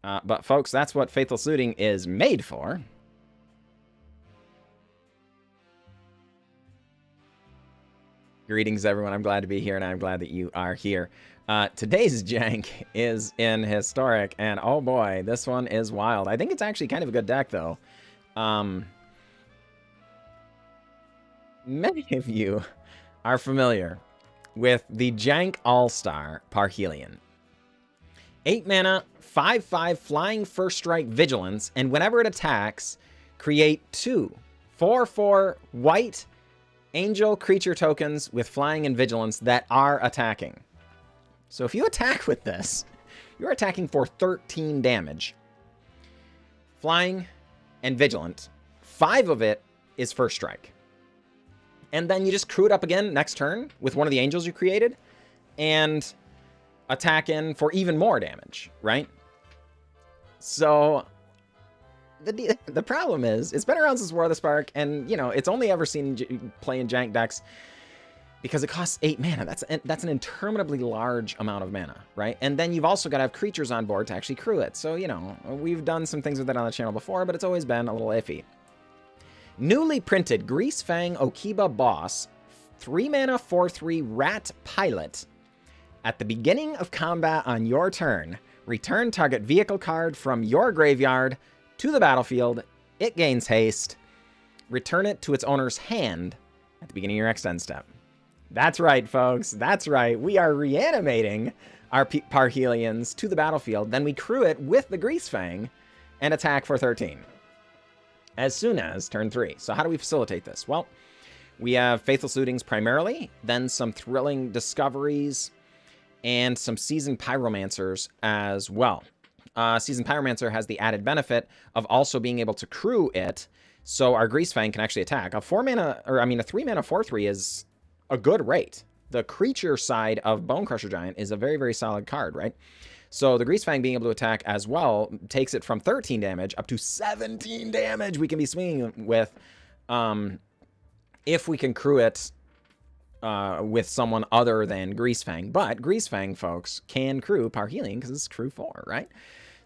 But folks, that's what Faithless Looting is made for. Greetings, everyone. I'm glad to be here, and I'm glad that you are here. Today's jank is in Historic, and oh boy, this one is wild. I think it's actually kind of a good deck, though. Many of you are familiar with the jank all-star Parhelion. 8 mana, 5/5 flying first strike vigilance, and whenever it attacks, create 2 4/4 white angel creature tokens with flying and vigilance that are attacking. So if you attack with this, you're attacking for 13 damage. Flying and vigilant. 5 of it is first strike. And then you just crew it up again next turn with one of the angels you created and attack in for even more damage, right? So the problem is, it's been around since War of the Spark, and, you know, it's only ever seen play in jank decks because it costs 8 mana. That's an interminably large amount of mana, right? And then you've also got to have creatures on board to actually crew it. So, you know, we've done some things with it on the channel before, but it's always been a little iffy. Newly printed Greasefang Okiba Boss, 3 mana, 4/3 Rat Pilot. At the beginning of combat on your turn, return target vehicle card from your graveyard to the battlefield. It gains haste. Return it to its owner's hand at the beginning of your next end step. That's right, folks. That's right. We are reanimating our Parhelions to the battlefield. Then we crew it with the Greasefang and attack for 13 as soon as turn 3. So how do we facilitate this? Well, we have Faithless Lootings primarily, then some Thrilling Discoveries, and some Seasoned Pyromancers as well. Seasoned Pyromancer has the added benefit of also being able to crew it, so our Greasefang can actually attack. A 3 mana 4/3 is a good rate. The creature side of Bone Crusher Giant is a very, very solid card, right? So the Greasefang being able to attack as well takes it from 13 damage up to 17 damage we can be swinging with if we can crew it with someone other than Greasefang. But Greasefang, folks, can crew Parhelion because it's crew 4, right?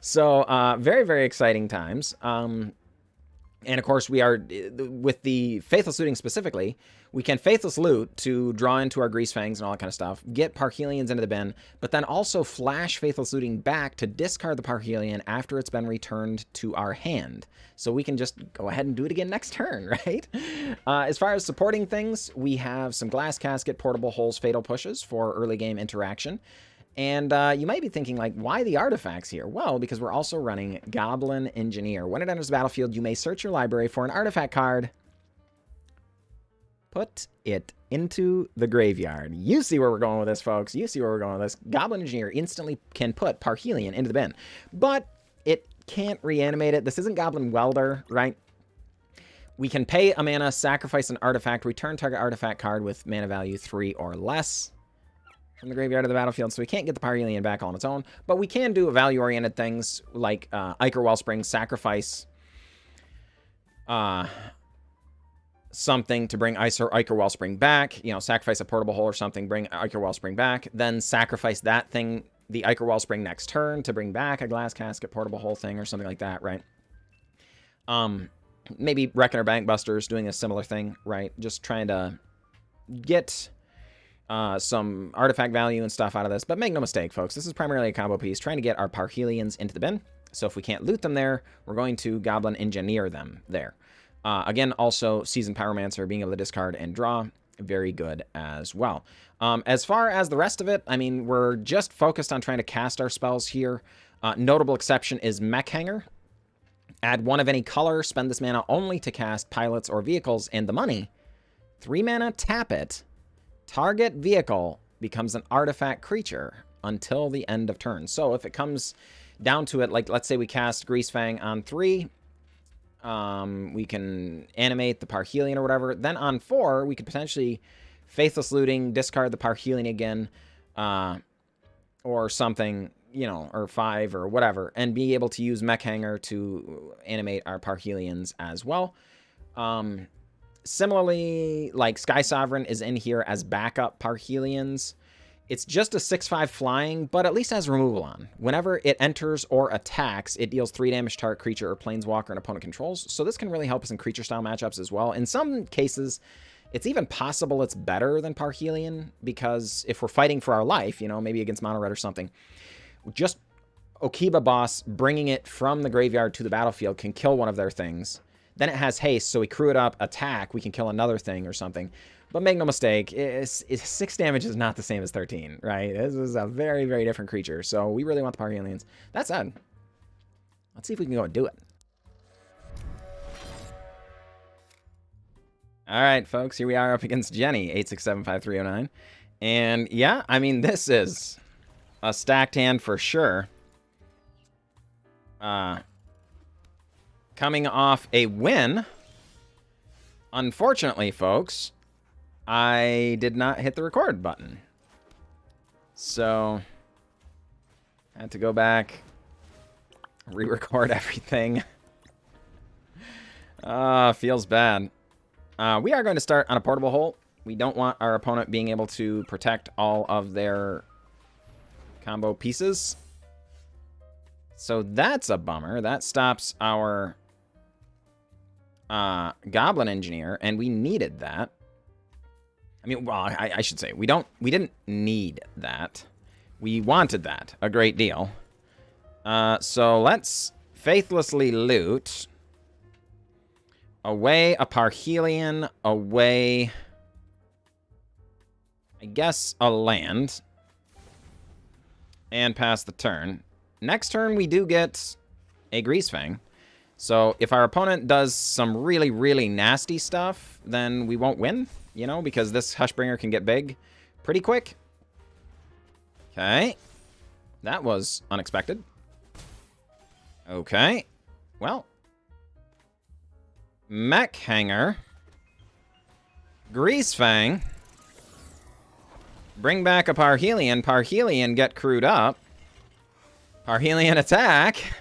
So very, very exciting times. And of course, we are, with the Faithless Looting specifically, we can Faithless Loot to draw into our Greasefangs and all that kind of stuff, get Parhelions into the bin, but then also flash Faithless Looting back to discard the Parhelion after it's been returned to our hand. So we can just go ahead and do it again next turn, right? As far as supporting things, we have some Glass Casket, Portable Holes, Fatal Pushes for early game interaction. And you might be thinking, like, why the artifacts here? Well, because we're also running Goblin Engineer. When it enters the battlefield, you may search your library for an artifact card. Put it into the graveyard. You see where we're going with this, folks. You see where we're going with this. Goblin Engineer instantly can put Parhelion into the bin. But it can't reanimate it. This isn't Goblin Welder, right? We can pay a mana, sacrifice an artifact, return target artifact card with mana value 3 or less from the graveyard to the battlefield, so we can't get the Parhelion back on its own, but we can do value-oriented things like Ichor Wellspring, sacrifice something to bring Ichor Wellspring back, you know, sacrifice a Portable Hole or something, bring Ichor Wellspring back, then sacrifice that thing, the Ichor Wellspring next turn to bring back a Glass Casket, Portable Hole thing or something like that, right? Maybe Reckoner Bankbuster is doing a similar thing, right? Just trying to get some artifact value and stuff out of this. But make no mistake, folks, this is primarily a combo piece, trying to get our Parhelions into the bin. So if we can't loot them there, we're going to Goblin Engineer them there. Again, also, Seasoned Pyromancer, being able to discard and draw, very good as well. As far as the rest of it, I mean, we're just focused on trying to cast our spells here. Notable exception is Mech Hangar. Add 1 of any color, spend this mana only to cast pilots or vehicles, and the money, 3 mana, tap it. Target vehicle becomes an artifact creature until the end of turn. So if it comes down to it, like let's say we cast Greasefang on 3, we can animate the Parhelion or whatever. Then on 4, we could potentially Faithless Looting, discard the Parhelion again, or something, you know, or 5 or whatever, and be able to use Mech Hangar to animate our Parhelions as well. Similarly, like Skysovereign is in here as backup Parhelions It's just a 6/5 flying, but at least has removal on. Whenever it enters or attacks, it deals 3 damage to target creature or planeswalker an opponent controls. So this can really help us in creature-style matchups as well. In some cases, it's even possible it's better than Parhelion, because if we're fighting for our life, you know, maybe against Mono Red or something, just Okiba boss bringing it from the graveyard to the battlefield can kill one of their things. Then it has haste, so we crew it up, attack, we can kill another thing or something. But make no mistake, 6 damage is not the same as 13, right? This is a very, very different creature. So we really want the Parhelions. That said, let's see if we can go and do it. All right, folks, here we are up against Jenny, 8675309. And yeah, I mean, this is a stacked hand for sure. Coming off a win. Unfortunately, folks, I did not hit the record button. So, I had to go back, re-record everything. Feels bad. We are going to start on a portable hole. We don't want our opponent being able to protect all of their combo pieces. So that's a bummer. That stops our Goblin Engineer, and we needed that. I mean, well, I should say, we didn't need that. We wanted that a great deal. So let's faithlessly loot. Away a Parhelion, away, I guess, a land. And pass the turn. Next turn, we do get a Greasefang. So if our opponent does some really, really nasty stuff, then we won't win, you know, because this Hushbringer can get big pretty quick. Okay. That was unexpected. Okay. Well. Mech Hangar. Greasefang. Bring back a Parhelion. Parhelion get crewed up. Parhelion attack.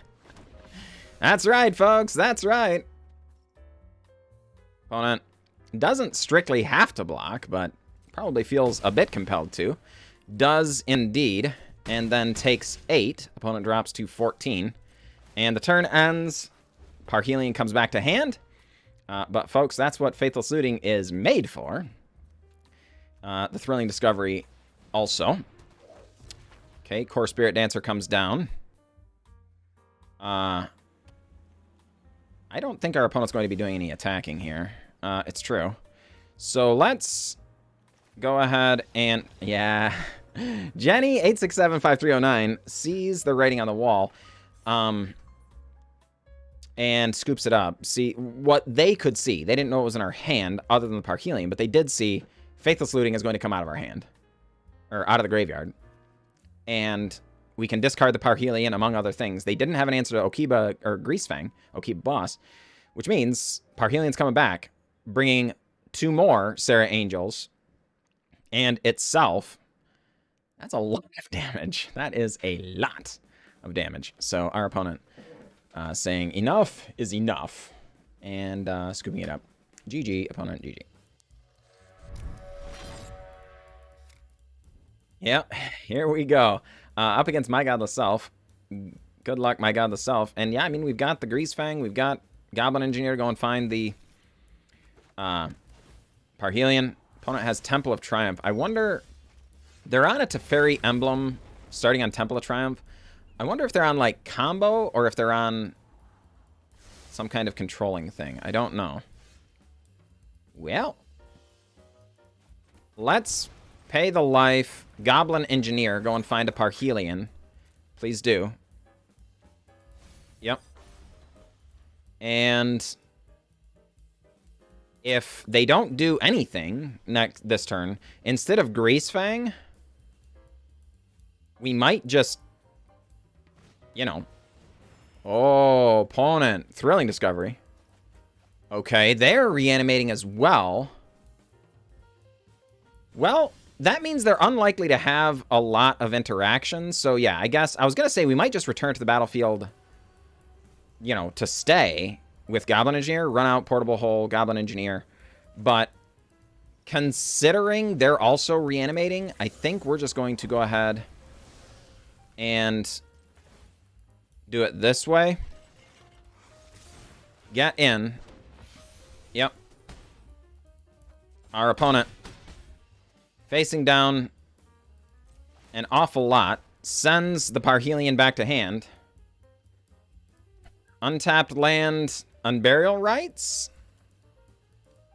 That's right, folks. That's right. Opponent doesn't strictly have to block, but probably feels a bit compelled to. Does indeed. And then takes 8. Opponent drops to 14. And the turn ends. Parhelion comes back to hand. But, folks, that's what Faithless Looting is made for. The Thrilling Discovery also. Okay, Core Spirit Dancer comes down. I don't think our opponent's going to be doing any attacking here. It's true. So let's go ahead and... Yeah. Jenny, 8675309, sees the writing on the wall. And scoops it up. See, what they could see, they didn't know it was in our hand other than the Parhelion, but they did see Faithless Looting is going to come out of our hand. Or out of the graveyard. And we can discard the Parhelion, among other things. They didn't have an answer to Okiba, or Greasefang, Okiba boss, which means Parhelion's coming back, bringing 2 more Sarah Angels, and itself. That's a lot of damage. That is a lot of damage. So our opponent... saying enough is enough. And scooping it up. GG, opponent, GG. Yep, here we go. Up against my Godless Self. Good luck, my Godless Self. And yeah, I mean, we've got the Greasefang. We've got Goblin Engineer go and find the Parhelion. Opponent has Temple of Triumph. I wonder... They're on a Teferi emblem starting on Temple of Triumph. I wonder if they're on, like, combo, or if they're on some kind of controlling thing. I don't know. Well, let's pay the life. Goblin Engineer, go and find a Parhelion. Please do. Yep. And if they don't do anything this turn, instead of Greasefang, we might just... You know. Oh, opponent. Thrilling Discovery. Okay, they're reanimating as well. Well, that means they're unlikely to have a lot of interactions. So, yeah, I guess I was going to say we might just return to the battlefield, you know, to stay with Goblin Engineer. Run out, Portable Hole, Goblin Engineer. But Considering they're also reanimating, I think we're just going to go ahead and do it this way. Get in. Yep. Our opponent, facing down an awful lot, sends the Parhelion back to hand. Untapped land, Unburial Rites?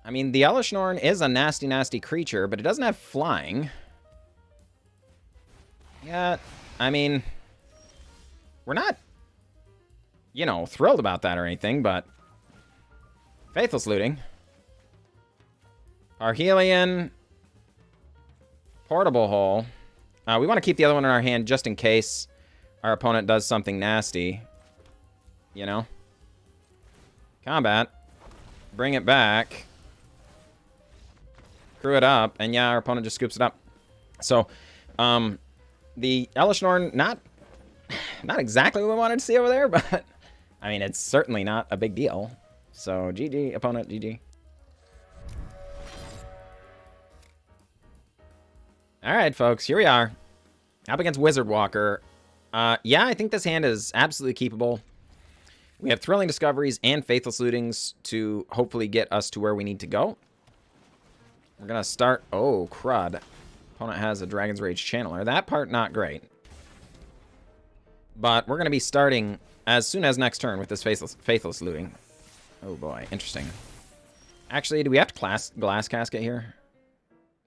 I mean, the Elishnorn is a nasty, nasty creature, but it doesn't have flying. Yeah, I mean, we're not, you know, thrilled about that or anything, but Faithless Looting. Parhelion. Portable Hole. We want to keep the other one in our hand just in case our opponent does something nasty. You know? Combat. Bring it back. Crew it up. And yeah, our opponent just scoops it up. So, the Elishnorn, not exactly what we wanted to see over there, but, I mean, it's certainly not a big deal. So, GG, opponent, GG. Alright, folks, here we are. Up against Wizard Walker. Yeah, I think this hand is absolutely keepable. We have Thrilling Discoveries and Faithless Lootings to hopefully get us to where we need to go. We're going to start... Oh, crud. Opponent has a Dragon's Rage Channeler. That part, not great. But we're going to be starting as soon as next turn with this Faithless Looting. Oh, boy. Interesting. Actually, do we have to Glass Casket here?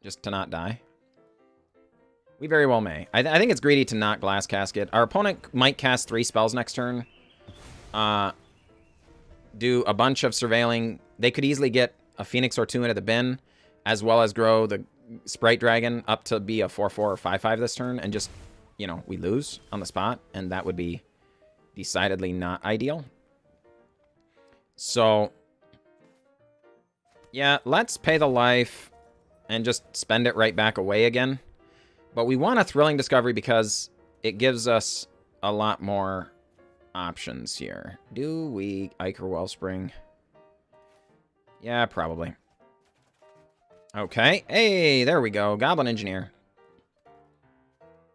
Just to not die? We very well may. I think it's greedy to not Glass Casket. Our opponent might cast 3 spells next turn. Do a bunch of surveilling. They could easily get a Phoenix or 2 into the bin, as well as grow the Sprite Dragon up to be a 4-4 or 5-5 this turn, and just, you know, we lose on the spot, and that would be decidedly not ideal. So, yeah, let's pay the life and just spend it right back away again. But we want a Thrilling Discovery because it gives us a lot more options here. Do we Ichor Wellspring? Yeah, probably. Okay. Hey, there we go. Goblin Engineer.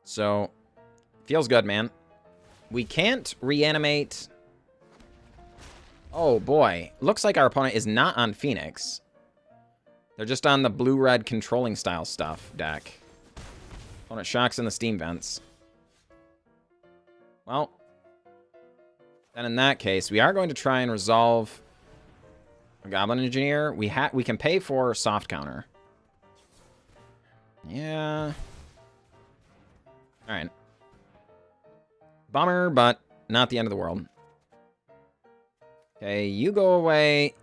So, feels good, man. We can't reanimate... Oh, boy. Looks like our opponent is not on Phoenix. They're just on the blue-red controlling style stuff deck. Opponent shocks in the steam vents. Well, then in that case, we are going to try and resolve a Goblin Engineer. We can pay for soft counter. Yeah. Alright. Bummer, but not the end of the world. Okay, you go away.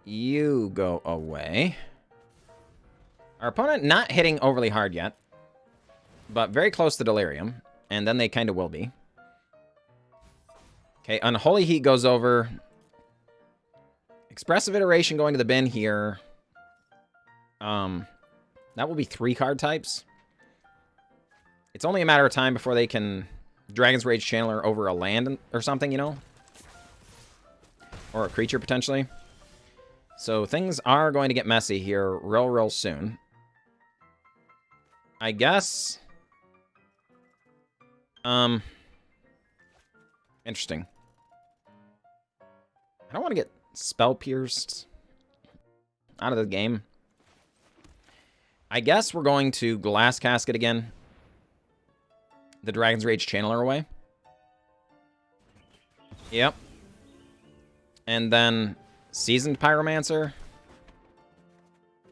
You go away. Our opponent not hitting overly hard yet, but very close to Delirium, and then they kind of will be. Okay, Unholy Heat goes over. Expressive Iteration going to the bin here. That will be 3 card types. It's only a matter of time before they can Dragon's Rage Channeler over a land or something, you know? Or a creature, potentially. So things are going to get messy here real soon. I guess... Interesting. I don't want to get Spell Pierced out of the game. I guess we're going to Glass Casket again. The Dragon's Rage Channeler away. Yep. And then Seasoned Pyromancer.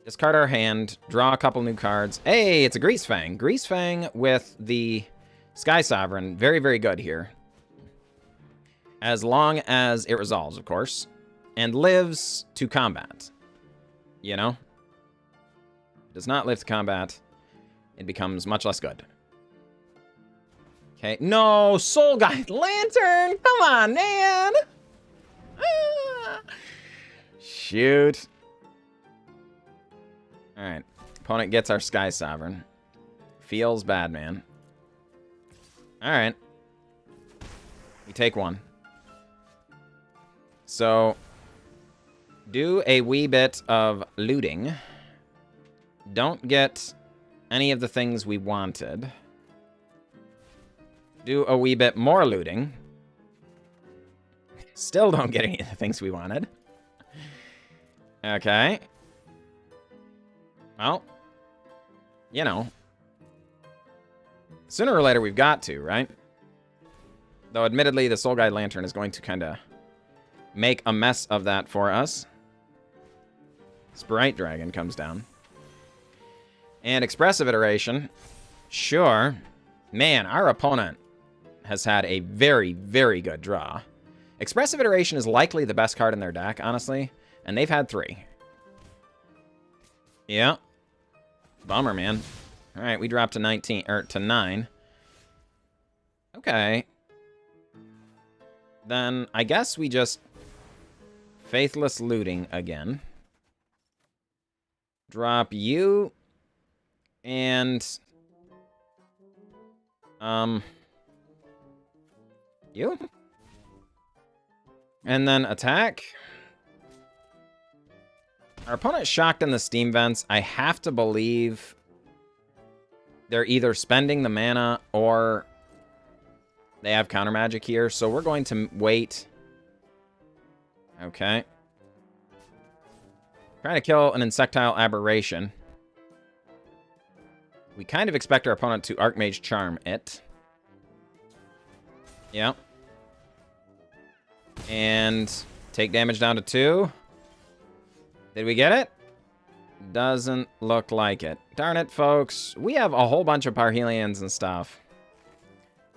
Discard our hand. Draw a couple new cards. Hey, it's a Greasefang. Greasefang with the Skysovereign. Very, very good here. As long as it resolves, of course. And lives to combat. You know? Does not live to combat. It becomes much less good. Okay. No! Soul Guide Lantern! Come on, man! Ah. Shoot. Alright. Opponent gets our Skysovereign. Feels bad, man. Alright. We take 1. So, do a wee bit of looting. Don't get any of the things we wanted. Do a wee bit more looting. Still don't get any of the things we wanted. Okay. Well, you know. Sooner or later we've got to, right? Though admittedly the Soul Guide Lantern is going to kind of make a mess of that for us. Sprite Dragon comes down. And Expressive Iteration. Sure. Man, our opponent has had a very, very good draw. Expressive Iteration is likely the best card in their deck, honestly. And they've had 3. Yeah. Bummer, man. Alright, we dropped to 19, or to 9. Okay. Then I guess we just Faithless Looting again. Drop you. And you? And then attack. Our opponent's shocked in the Steam Vents. I have to believe they're either spending the mana or they have counter magic here. So we're going to wait. Okay. Trying to kill an Insectile Aberration. We kind of expect our opponent to Archmage Charm it. Yep. And take damage down to 2. Did we get it? Doesn't look like it. Darn it, folks. We have a whole bunch of Parhelions and stuff.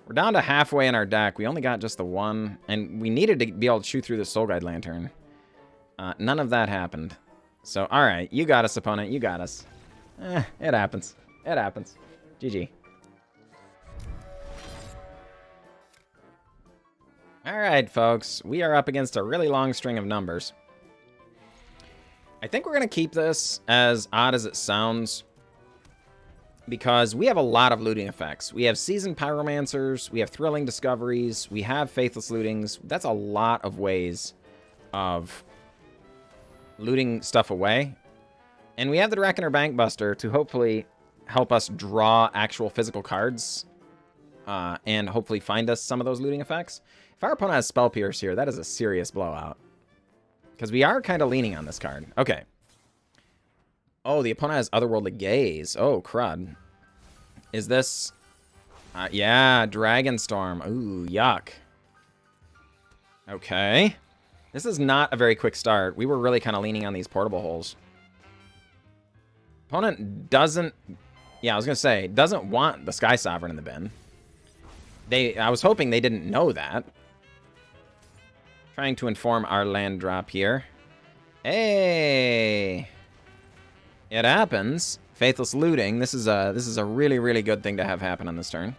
We're down to halfway in our deck. We only got just the one. And we needed to be able to shoot through the Soul Guide Lantern. None of that happened. So, alright. You got us, opponent. You got us. It happens. It happens. GG. Alright, folks. We are up against a really long string of numbers. I think we're going to keep this, as odd as it sounds, because we have a lot of looting effects. We have Seasoned Pyromancers, we have Thrilling Discoveries, we have Faithless Lootings. That's a lot of ways of looting stuff away. And we have the Reckoner Bankbuster to hopefully help us draw actual physical cards and hopefully find us some of those looting effects. If our opponent has Spell Pierce here, that is a serious blowout. Because we are kind of leaning on this card. Okay. Oh, the opponent has Otherworldly Gaze. Oh, crud. Is this... yeah, Dragonstorm. Ooh, yuck. Okay. This is not a very quick start. We were really kind of leaning on these portable holes. Opponent doesn't... Yeah, I was going to say, doesn't want the Skysovereign in the bin. I was hoping they didn't know that. Trying to inform our land drop here. Hey! It happens. Faithless Looting. This is a really, really good thing to have happen on this turn.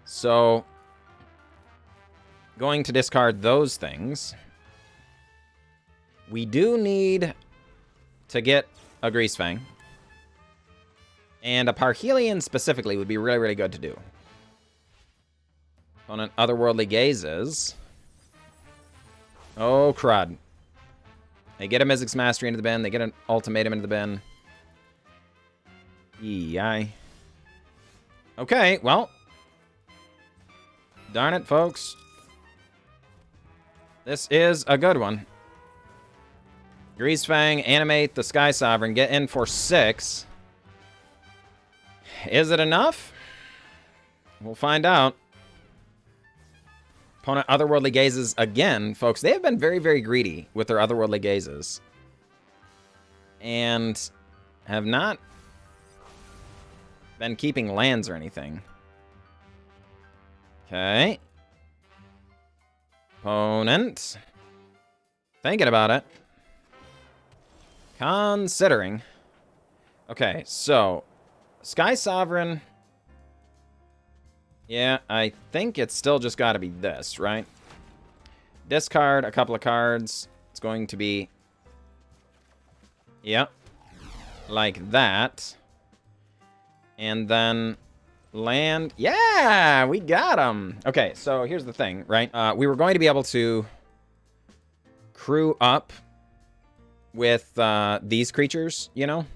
So, going to discard those things. We do need to get a Greasefang. And a Parhelion specifically would be really, really good to do. Opponent Otherworldly Gazes. Oh, crud. They get a Mizzix Mastery into the bin. They get an Ultimatum into the bin. EI. Okay, well. Darn it, folks. This is a good one. Greasefang, animate the Skysovereign, get in for 6. Is it enough? We'll find out. Opponent Otherworldly Gazes again. Folks, they have been very, very greedy with their Otherworldly Gazes. And have not been keeping lands or anything. Okay. Opponent. Thinking about it. Considering. Okay, so Skysovereign. Yeah, I think it's still just got to be this, right? Discard a couple of cards. It's going to be... Yep. Like that. And then land. Yeah, we got them. Okay, so here's the thing, right? We were going to be able to crew up with these creatures, you know?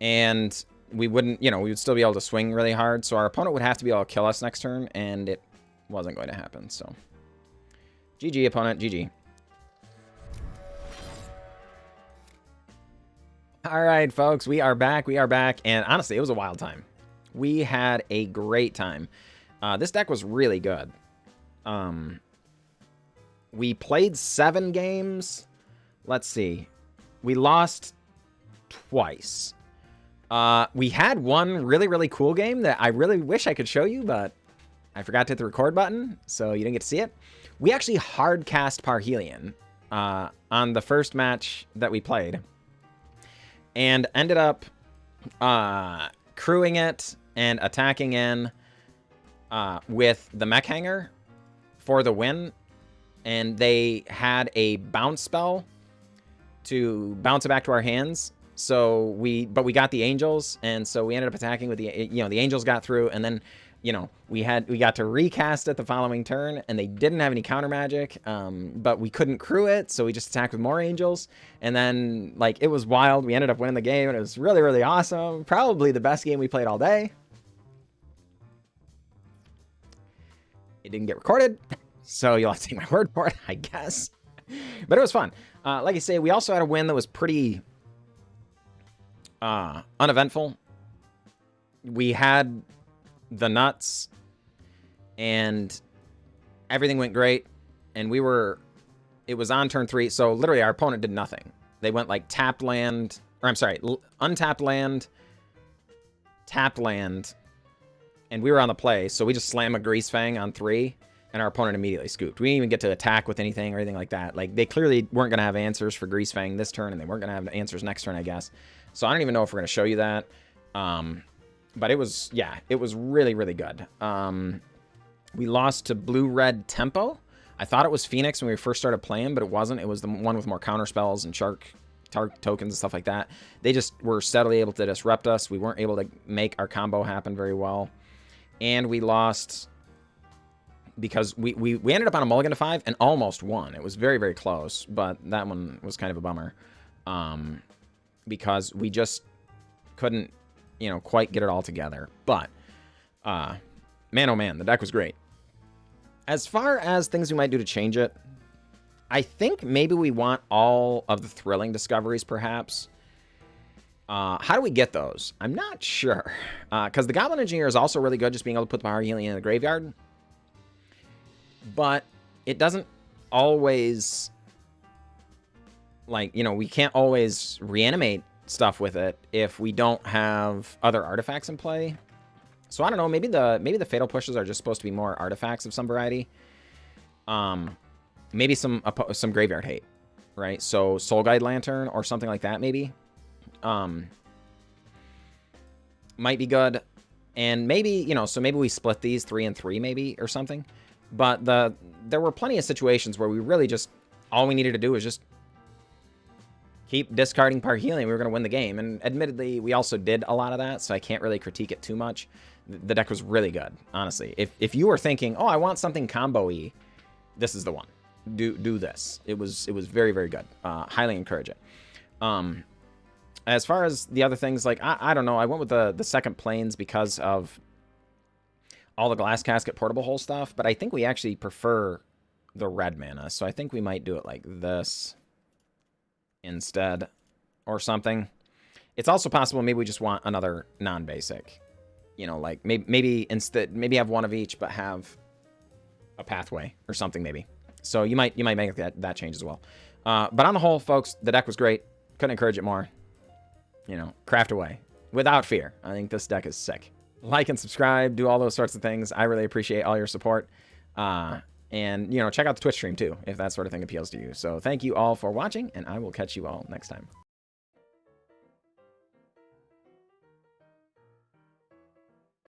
And we wouldn't, we would still be able to swing really hard. So our opponent would have to be able to kill us next turn, and it wasn't going to happen. So GG, opponent, GG. All right, folks, we are back. And honestly, it was a wild time. We had a great time. This deck was really good. We played 7 games. Let's see. We lost twice. We had one really, really cool game that I really wish I could show you, but I forgot to hit the record button, so you didn't get to see it. We actually hard cast Parhelion on the first match that we played, and ended up crewing it and attacking in with the Mech Hangar for the win. And they had a bounce spell to bounce it back to our hands. So but we got the angels, and so we ended up attacking with the angels got through, and then we got to recast it the following turn, and they didn't have any counter magic, but we couldn't crew it, so we just attacked with more angels, and then it was wild. We ended up winning the game, and it was really, really awesome. Probably the best game we played all day. It didn't get recorded, so you'll have to take my word for it, I guess. But it was fun. Like I say, we also had a win that was pretty uneventful. We had the nuts, and everything went great, and it was on turn 3, so literally our opponent did nothing. They went tapped land, or I'm sorry, untapped land, tapped land, and we were on the play, so we just slam a Greasefang on 3, and our opponent immediately scooped. We didn't even get to attack with anything or anything like that. They clearly weren't going to have answers for Greasefang this turn, and they weren't going to have answers next turn, I guess. So I don't even know if we're going to show you that. But it was really, really good. We lost to Blue-Red Tempo. I thought it was Phoenix when we first started playing, but it wasn't. It was the one with more counter spells and shark tokens and stuff like that. They just were steadily able to disrupt us. We weren't able to make our combo happen very well. And we lost because we ended up on a mulligan to 5 and almost won. It was very, very close, but that one was kind of a bummer. Because we just couldn't, quite get it all together. But, man, oh man, the deck was great. As far as things we might do to change it, I think maybe we want all of the thrilling discoveries, perhaps. How do we get those? I'm not sure. Because the Goblin Engineer is also really good, just being able to put the Parhelion in the graveyard. But it doesn't always... we can't always reanimate stuff with it if we don't have other artifacts in play. So I don't know, maybe the fatal pushes are just supposed to be more artifacts of some variety. Maybe some graveyard hate, right? So Soul Guide Lantern or something like that, maybe. Might be good. And maybe, so maybe we split these 3 and 3 maybe or something. But there were plenty of situations where we really just, all we needed to do was just keep discarding Parhelion. We were going to win the game. And admittedly, we also did a lot of that, so I can't really critique it too much. The deck was really good, honestly. If you were thinking, oh, I want something combo-y, this is the one. Do this. It was very, very good. Highly encourage it. As far as the other things, I don't know. I went with the second planes because of all the Glass Casket portable hole stuff, but I think we actually prefer the red mana, so I think we might do it like this instead or something. It's also possible maybe we just want another non-basic. Maybe instead have one of each, but have a pathway or something maybe. So you might make that change as well. But on the whole, folks, the deck was great. Couldn't encourage it more. Craft away without fear. I think this deck is sick. Like and subscribe, do all those sorts of things. I really appreciate all your support. And, check out the Twitch stream too, if that sort of thing appeals to you. So thank you all for watching, and I will catch you all next time.